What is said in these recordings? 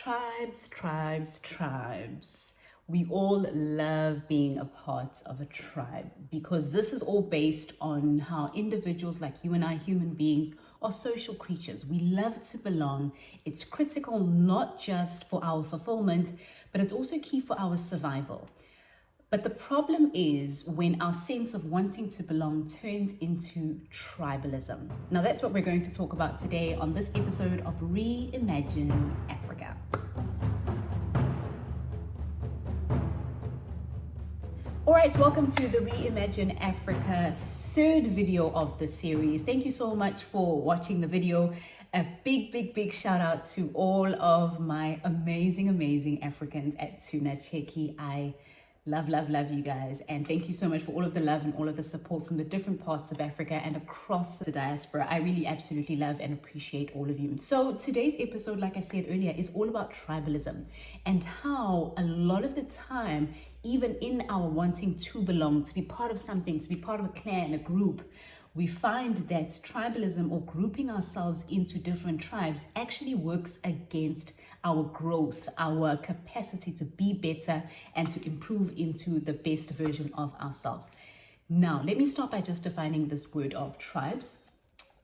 Tribes, tribes, tribes. We all love being a part of a tribe because this is all based on how individuals like you and I, human beings, are social creatures. We love to belong. It's critical not just for our fulfillment, but it's also key for our survival. But the problem is when our sense of wanting to belong turns into tribalism. Now that's what we're going to talk about today on this episode of Reimagine Africa. All right, welcome to the Reimagine Africa third video of the series. Thank you so much for watching the video. A big shout out to all of my amazing Africans at Tuna Cheki. I love you guys, and thank you so much for all of the love and all of the support from the different parts of Africa and across the diaspora. I really absolutely love and appreciate all of you. So today's episode, like I said earlier, is all about tribalism and how a lot of the time, even in our wanting to belong, to be part of something, to be part of a clan, a group, we find that tribalism or grouping ourselves into different tribes actually works against our growth, our capacity to be better and to improve into the best version of ourselves. Now, let me start by just defining this word of tribes,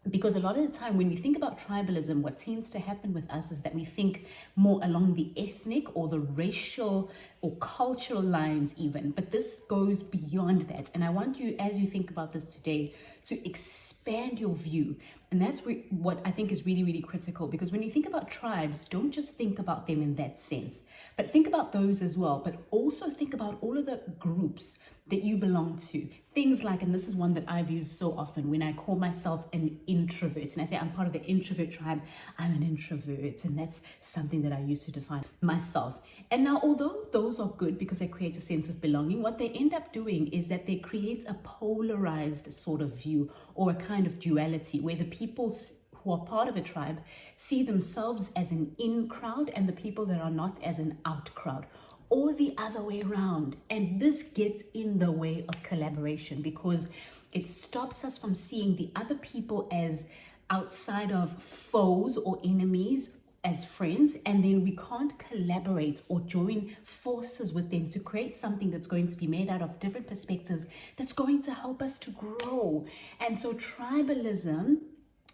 because a lot of the time when we think about tribalism, what tends to happen with us is that we think more along the ethnic or the racial or cultural lines even, but this goes beyond that. And I want you, as you think about this today, to expand your view. And that's what I think is really critical, because when you think about tribes, don't just think about them in that sense, but think about those as well, but also think about all of the groups that you belong to. Things like, and this is one that I've used so often when I call myself an introvert, and I say I'm part of the introvert tribe, I'm an introvert, and that's something that I use to define myself. And now, although those are good because they create a sense of belonging, what they end up doing is that they create a polarized sort of view or a kind of duality where the people who are part of a tribe see themselves as an in crowd and the people that are not as an out crowd, or the other way around. And this gets in the way of collaboration because it stops us from seeing the other people as outside of foes or enemies, as friends, and then we can't collaborate or join forces with them to create something that's going to be made out of different perspectives that's going to help us to grow. And so tribalism,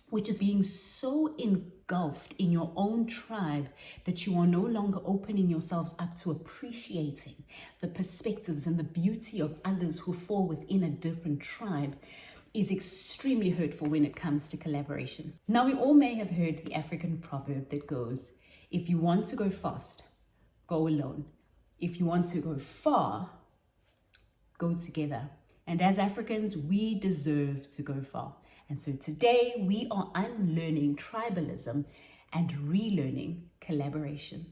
which is being so engulfed in your own tribe that you are no longer opening yourselves up to appreciating the perspectives and the beauty of others who fall within a different tribe, is extremely hurtful when it comes to collaboration. Now, we all may have heard the African proverb that goes, if you want to go fast, go alone. If you want to go far, go together. And as Africans, we deserve to go far. And so today we are unlearning tribalism and relearning collaboration.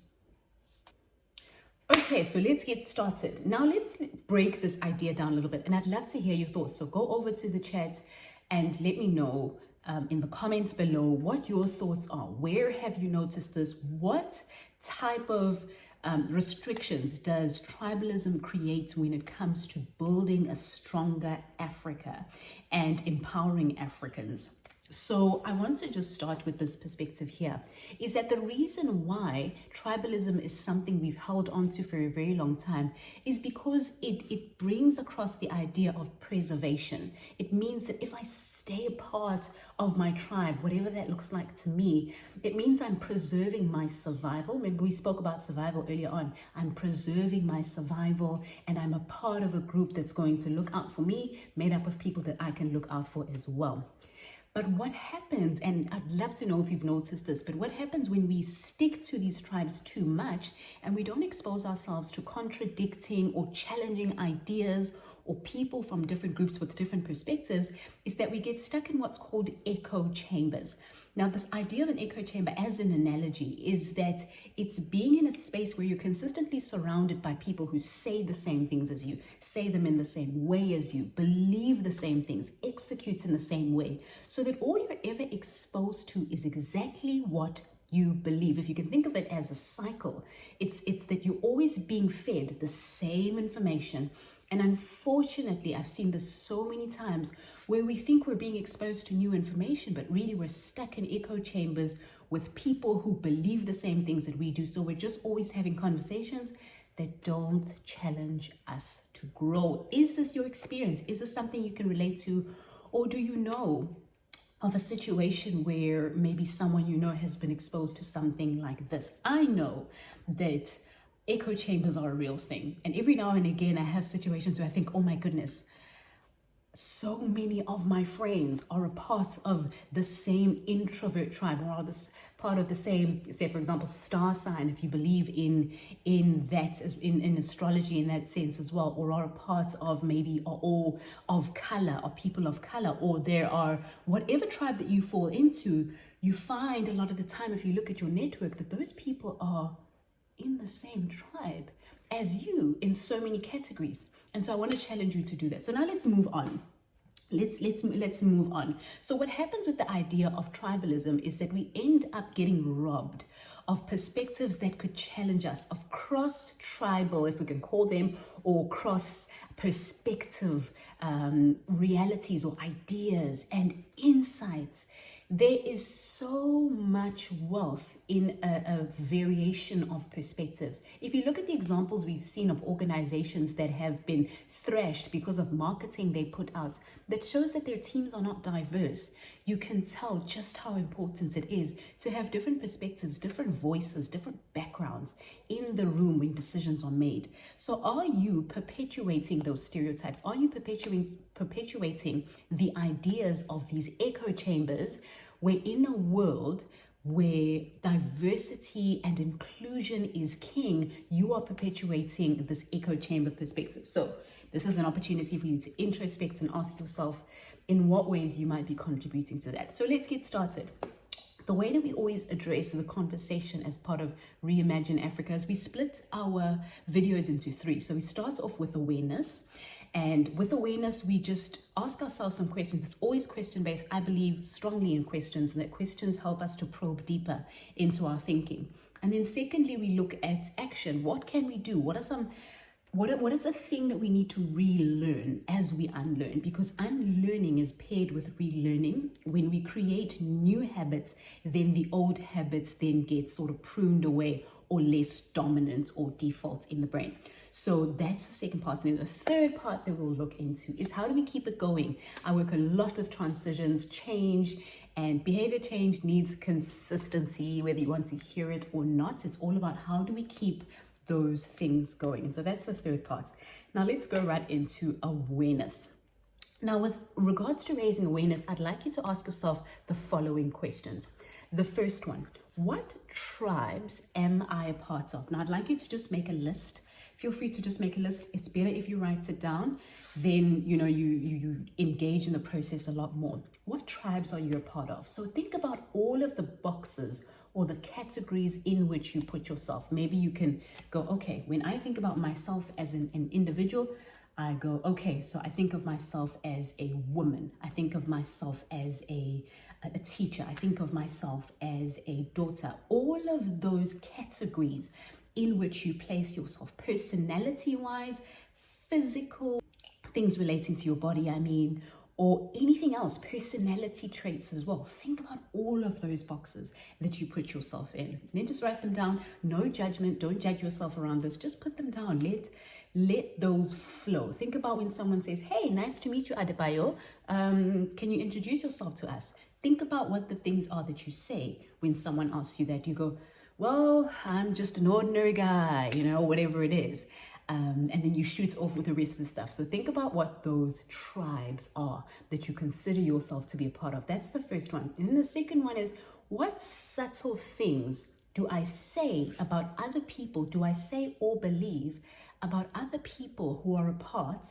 Okay, so let's get started. Now let's break this idea down a little bit, and I'd love to hear your thoughts. So go over to the chat and let me know in the comments below what your thoughts are. Where have you noticed this? What type of restrictions does tribalism create when it comes to building a stronger Africa and empowering Africans? So I want to just start with this perspective here, is that the reason why tribalism is something we've held on to for a very long time is because it brings across the idea of preservation. It means that if I stay a part of my tribe, whatever that looks like to me, it means I'm preserving my survival. Remember, we spoke about survival earlier on. I'm preserving my survival, and I'm a part of a group that's going to look out for me, made up of people that I can look out for as well. But what happens, and I'd love to know if you've noticed this, but what happens when we stick to these tribes too much and we don't expose ourselves to contradicting or challenging ideas or people from different groups with different perspectives, is that we get stuck in what's called echo chambers. Now, this idea of an echo chamber as an analogy is that it's being in a space where you're consistently surrounded by people who say the same things as you, say them in the same way as you, believe the same things, execute in the same way, so that all you're ever exposed to is exactly what you believe. If you can think of it as a cycle, it's that you're always being fed the same information. And unfortunately, I've seen this so many times where we think we're being exposed to new information, but really we're stuck in echo chambers with people who believe the same things that we do. So we're just always having conversations that don't challenge us to grow. Is this your experience? Is this something you can relate to? Or do you know of a situation where maybe someone you know has been exposed to something like this? I know that echo chambers are a real thing. And every now and again, I have situations where I think, oh my goodness, so many of my friends are a part of the same introvert tribe, or are this part of the same, say for example, star sign, if you believe in that, in astrology in that sense as well, or are a part of, maybe are all of color, or people of color, or there are whatever tribe that you fall into. You find a lot of the time, if you look at your network, that those people are in the same tribe as you in so many categories. And so I want to challenge you to do that. So now let's move on. Let's move on. So what happens with the idea of tribalism is that we end up getting robbed of perspectives that could challenge us, of cross-tribal, if we can call them, or cross-perspective realities or ideas and insights. There is so much wealth in a variation of perspectives. If you look at the examples we've seen of organizations that have been thrashed because of marketing they put out, that shows that their teams are not diverse, you can tell just how important it is to have different perspectives, different voices, different backgrounds in the room when decisions are made. So are you perpetuating those stereotypes? Are you perpetuating the ideas of these echo chambers, where in a world where diversity and inclusion is king, you are perpetuating this echo chamber perspective? So this is an opportunity for you to introspect and ask yourself in what ways you might be contributing to that. So let's get started. The way that we always address the conversation as part of Reimagine Africa is we split our videos into three. So we start off with awareness. And with awareness, we just ask ourselves some questions. It's always question-based. I believe strongly in questions, and that questions help us to probe deeper into our thinking. And then secondly, we look at action. What can we do? What is the thing that we need to relearn as we unlearn? Because unlearning is paired with relearning. When we create new habits, then the old habits then get sort of pruned away or less dominant or default in the brain. So that's the second part. And then the third part that we'll look into is how do we keep it going? I work a lot with transitions, change, and behavior change needs consistency, whether you want to hear it or not. It's all about how do we keep those things going. So that's the third part. Now let's go right into awareness. Now, with regards to raising awareness, I'd like you to ask yourself the following questions. The first one, what tribes am I a part of? Now, I'd like you to just make a list. Feel free to just make a list. It's better if you write it down. Then, you engage in the process a lot more. What tribes are you a part of? So think about all of the boxes or the categories in which you put yourself. Maybe you can go, okay, when I think about myself as an individual, I go, okay, so I think of myself as a woman. I think of myself as a teacher. I think of myself as a daughter. All of those categories in which you place yourself, personality-wise, physical, things relating to your body, or anything else, personality traits as well. Think about all of those boxes that you put yourself in. And then just write them down. No judgment. Don't judge yourself around this. Just put them down. Let those flow. Think about when someone says, hey, nice to meet you, Adebayo. Can you introduce yourself to us? Think about what the things are that you say when someone asks you that. You go, well, I'm just an ordinary guy, whatever it is. And then you shoot off with the rest of the stuff. So think about what those tribes are that you consider yourself to be a part of. That's the first one. And then the second one is, what subtle things do I say about other people? Do I say or believe about other people who are a part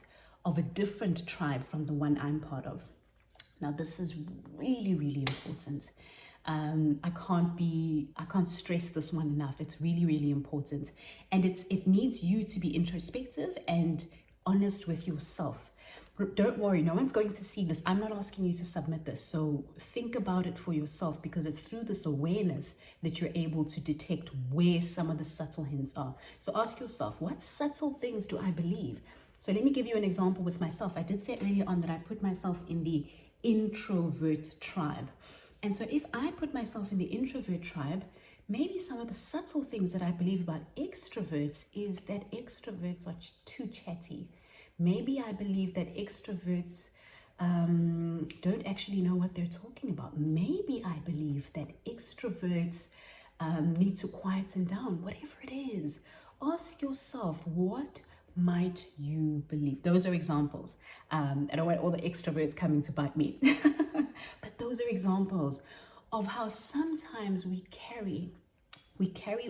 of a different tribe from the one I'm part of? Now, this is really, really important. I can't stress this one enough. It's really, really important. And it needs you to be introspective and honest with yourself. Don't worry, no one's going to see this. I'm not asking you to submit this. So think about it for yourself, because it's through this awareness that you're able to detect where some of the subtle hints are. So ask yourself, what subtle things do I believe? So let me give you an example with myself. I did say earlier on that I put myself in the introvert tribe. And so if I put myself in the introvert tribe, maybe some of the subtle things that I believe about extroverts is that extroverts are too chatty. Maybe I believe that extroverts don't actually know what they're talking about. Maybe I believe that extroverts need to quieten down. Whatever it is, ask yourself, what might you believe? Those are examples. I don't want all the extroverts coming to bite me. But those are examples of how sometimes we carry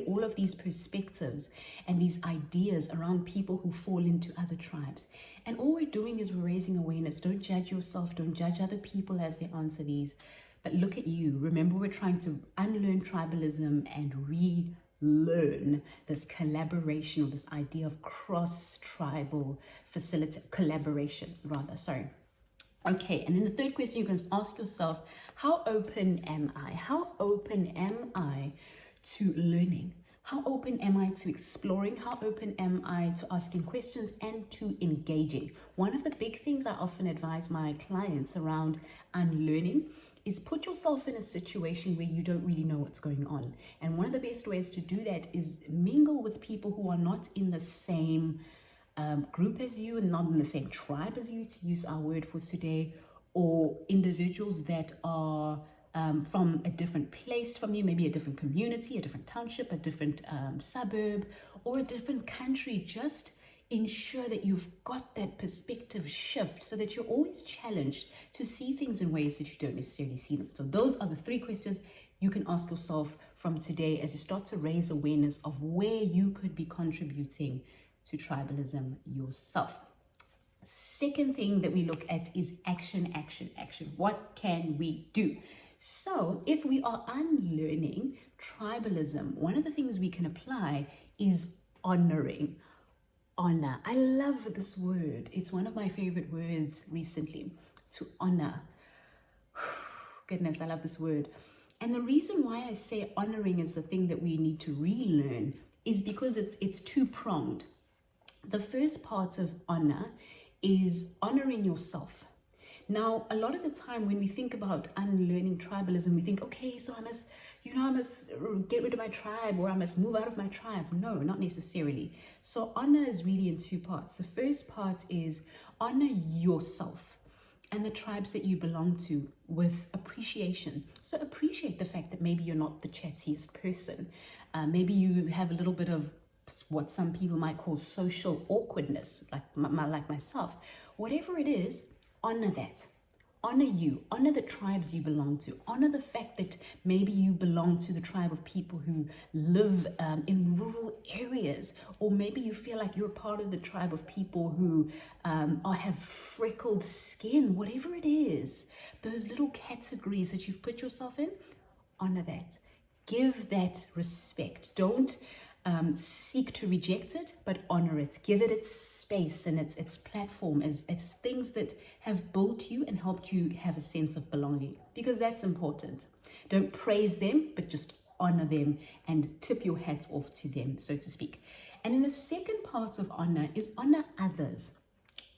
all of these perspectives and these ideas around people who fall into other tribes. And all we're doing is we're raising awareness. Don't judge yourself. Don't judge other people as they answer these. But look at you. Remember, we're trying to unlearn tribalism and relearn this collaboration, or this idea of cross-tribal collaboration. Okay, and then the third question you can ask yourself, how open am I? How open am I to learning? How open am I to exploring? How open am I to asking questions and to engaging? One of the big things I often advise my clients around unlearning is put yourself in a situation where you don't really know what's going on. And one of the best ways to do that is mingle with people who are not in the same group as you and not in the same tribe as you, to use our word for today, or individuals that are from a different place from you, maybe a different community, a different township, a different suburb, or a different country. Just ensure that you've got that perspective shift so that you're always challenged to see things in ways that you don't necessarily see them. So those are the 3 questions you can ask yourself from today as you start to raise awareness of where you could be contributing to tribalism yourself. Second thing that we look at is action. What can we do? So if we are unlearning tribalism, one of the things we can apply is honoring. Honor. I love this word. It's one of my favorite words recently, to honor. Goodness, I love this word. And the reason why I say honoring is the thing that we need to relearn is because it's two-pronged. The first part of honor is honoring yourself. Now, a lot of the time when we think about unlearning tribalism, we think, okay, so I must get rid of my tribe, or I must move out of my tribe. No, not necessarily. So honor is really in 2 parts. The first part is honor yourself and the tribes that you belong to with appreciation. So appreciate the fact that maybe you're not the chattiest person. Maybe you have a little bit of what some people might call social awkwardness, like myself. Whatever it is, honor that. Honor you. Honor the tribes you belong to. Honor the fact that maybe you belong to the tribe of people who live in rural areas, or maybe you feel like you're part of the tribe of people who have freckled skin. Whatever it is, those little categories that you've put yourself in, honor that. Give that respect. Don't seek to reject it, but honor it. Give it its space and its platform as things that have built you and helped you have a sense of belonging, because that's important. Don't praise them, but just honor them and tip your hats off to them, so to speak. And then the second part of honor is honor others.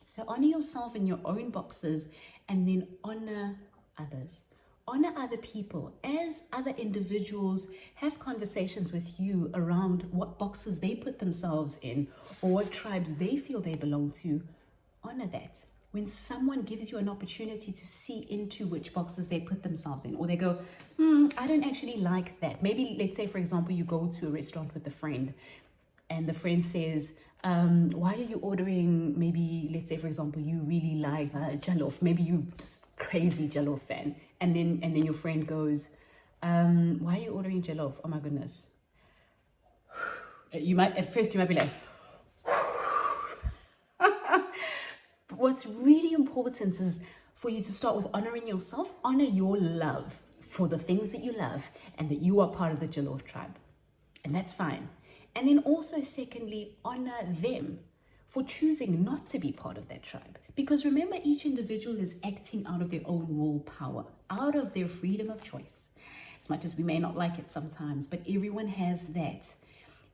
So honor yourself in your own boxes and then honor others. Honor other people as other individuals have conversations with you around what boxes they put themselves in or what tribes they feel they belong to. Honor that. When someone gives you an opportunity to see into which boxes they put themselves in, or they go, I don't actually like that. Maybe, let's say, for example, you go to a restaurant with a friend and the friend says, why are you ordering, maybe, let's say, for example, you really like jollof. Maybe you just crazy jollof fan. And then your friend goes, why are you ordering jollof? Oh my goodness. At first you might be like, but what's really important is for you to start with honoring yourself. Honor your love for the things that you love and that you are part of the jollof tribe. And that's fine. And then also, secondly, honor them for choosing not to be part of that tribe. Because remember, each individual is acting out of their own willpower, out of their freedom of choice. As much as we may not like it sometimes, but everyone has that.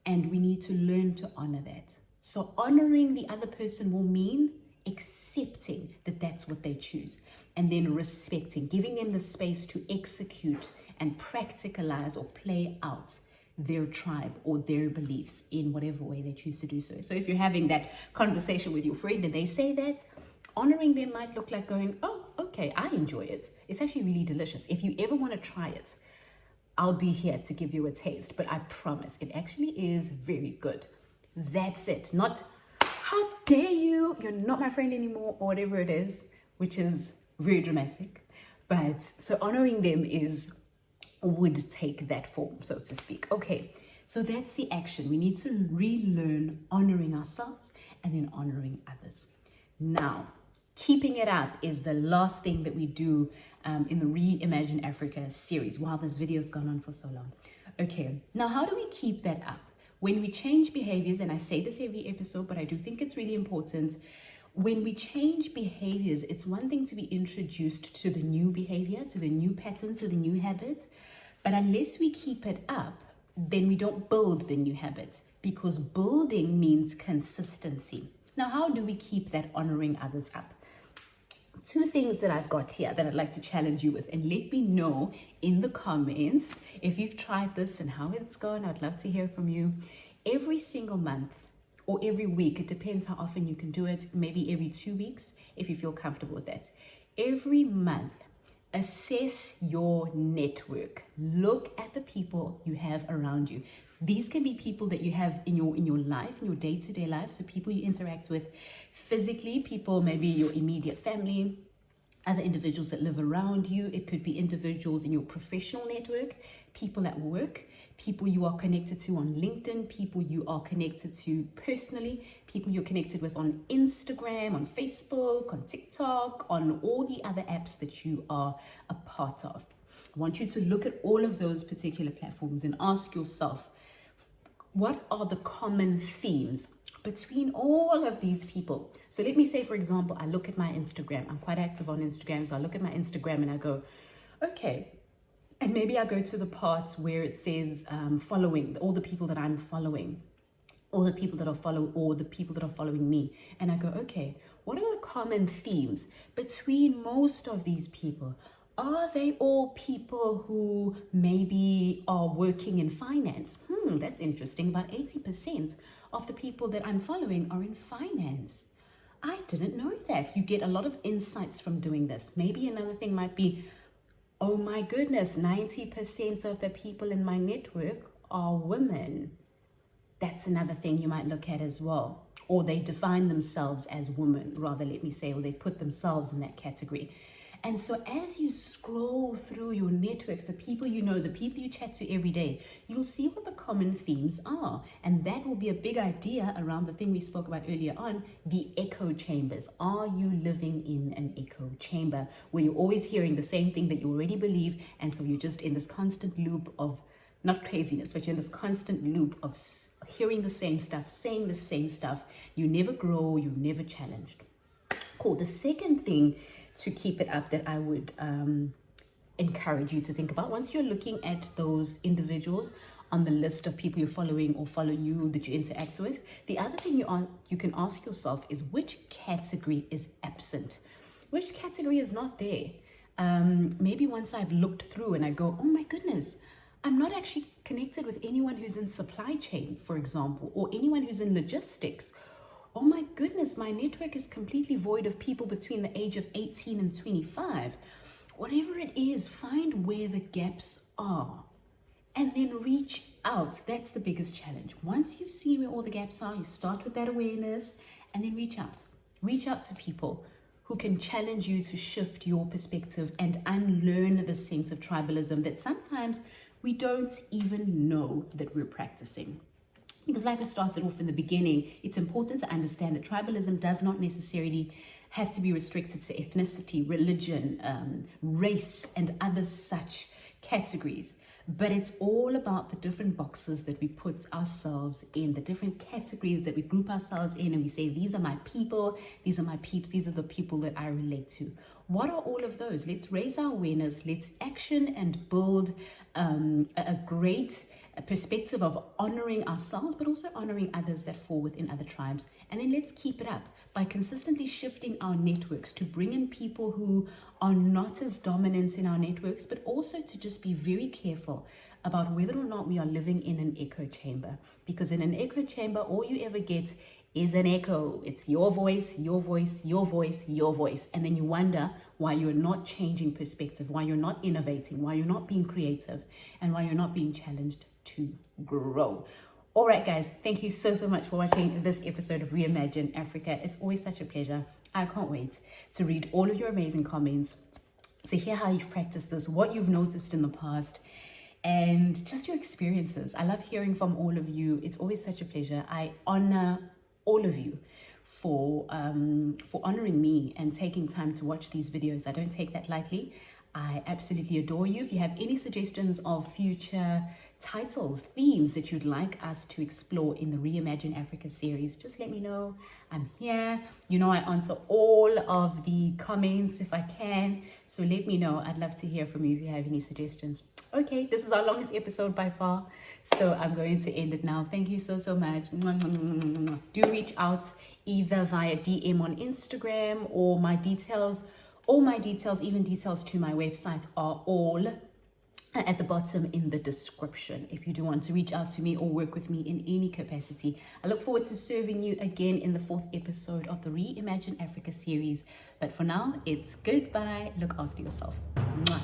And we need to learn to honor that. So honoring the other person will mean accepting that that's what they choose. and then respecting, giving them the space to execute and practicalize or play out their tribe or their beliefs in whatever way they choose to do so. So if you're having that conversation with your friend and they say that, honoring them might look like going, oh, okay, I enjoy it. It's actually really delicious. If you ever want to try it, I'll be here to give you a taste, but I promise it actually is very good. That's it. Not, how dare you, you're not my friend anymore, or whatever it is, which is very dramatic. But so honoring them would take that form, so to speak. Okay, so that's the action. We need to relearn honoring ourselves and then honoring others. Now, keeping it up is the last thing that we do in the Reimagine Africa series. Wow, this video's gone on for so long. Okay, now how do we keep that up? When we change behaviors, and I say this every episode, but I do think it's really important. When we change behaviors, it's one thing to be introduced to the new behavior, to the new pattern, to the new habit. But unless we keep it up, then we don't build the new habit, because building means consistency. Now, how do we keep that honoring others up? Two things that I've got here that I'd like to challenge you with, and let me know in the comments if you've tried this and how it's gone. I'd love to hear from you. Every single month or every week, it depends how often you can do it, maybe every 2 weeks if you feel comfortable with that. Every month, assess your network. Look at the people you have around you. These can be people that you have in your life, in your day-to-day life. So people you interact with physically, people, maybe your immediate family, other individuals that live around you. It could be individuals in your professional network, people at work, people you are connected to on LinkedIn, people you are connected to personally, people you're connected with on Instagram, on Facebook, on TikTok, on all the other apps that you are a part of. I want you to look at all of those particular platforms and ask yourself, what are the common themes between all of these people? So let me say, for example, I look at my Instagram. I'm quite active on Instagram. So I look at my Instagram and I go, okay. And maybe I go to the part where it says following, all the people that I'm following, all the people that are following me. And I go, okay, what are the common themes between most of these people? Are they all people who maybe are working in finance? That's interesting. About 80% of the people that I'm following are in finance. I didn't know that. You get a lot of insights from doing this. Maybe another thing might be, oh my goodness, 90% of the people in my network are women. That's another thing you might look at as well. Or they define themselves as women, rather, let me say, or they put themselves in that category. And so as you scroll through your networks, the people you know, the people you chat to every day, you'll see what the common themes are. And that will be a big idea around the thing we spoke about earlier on, the echo chambers. Are you living in an echo chamber where you're always hearing the same thing that you already believe? And so you're just in this constant loop of, not craziness, but you're in this constant loop of hearing the same stuff, saying the same stuff. You never grow, you're never challenged. Cool. The second thing to keep it up that I would encourage you to think about, once you're looking at those individuals on the list of people you're following or follow you that you interact with, the other thing you can ask yourself is, which category is absent? Which category is not there? Maybe once I've looked through and I go, oh my goodness, I'm not actually connected with anyone who's in supply chain, for example, or anyone who's in logistics. Oh my goodness, my network is completely void of people between the age of 18 and 25. Whatever it is, find where the gaps are and then reach out. That's the biggest challenge. Once you've seen where all the gaps are, you start with that awareness and then reach out. Reach out to people who can challenge you to shift your perspective and unlearn the sense of tribalism that sometimes we don't even know that we're practicing. Because like I started off in the beginning, it's important to understand that tribalism does not necessarily have to be restricted to ethnicity, religion, race, and other such categories. But it's all about the different boxes that we put ourselves in, the different categories that we group ourselves in, and we say, these are my people, these are my peeps, these are the people that I relate to. What are all of those? Let's raise our awareness, let's action and build a great a perspective of honoring ourselves, but also honoring others that fall within other tribes. And then let's keep it up by consistently shifting our networks to bring in people who are not as dominant in our networks, but also to just be very careful about whether or not we are living in an echo chamber. Because in an echo chamber, all you ever get is an echo. It's your voice, your voice, your voice, your voice. And then you wonder why you're not changing perspective, why you're not innovating, why you're not being creative, and why you're not being challenged to grow. All right, guys, thank you so much for watching this episode of Reimagine Africa. It's always such a pleasure. I can't wait to read all of your amazing comments, to hear how you've practiced this, what you've noticed in the past, and just your experiences. I love hearing from all of you. It's always such a pleasure. I honor all of you for honoring me and taking time to watch these videos. I don't take that lightly. I absolutely adore you. If you have any suggestions of future titles, themes that you'd like us to explore in the Reimagine Africa series, just let me know. I'm here. You know, I answer all of the comments if I can. So let me know. I'd love to hear from you if you have any suggestions. Okay, this is our longest episode by far, so I'm going to end it now. Thank you so much. Do reach out either via DM on Instagram, or my details, even details to my website are all at the bottom in the description if you do want to reach out to me or work with me in any capacity. I look forward to serving you again in the 4th episode of the Reimagine Africa series. But for now, it's goodbye. Look after yourself. Mwah.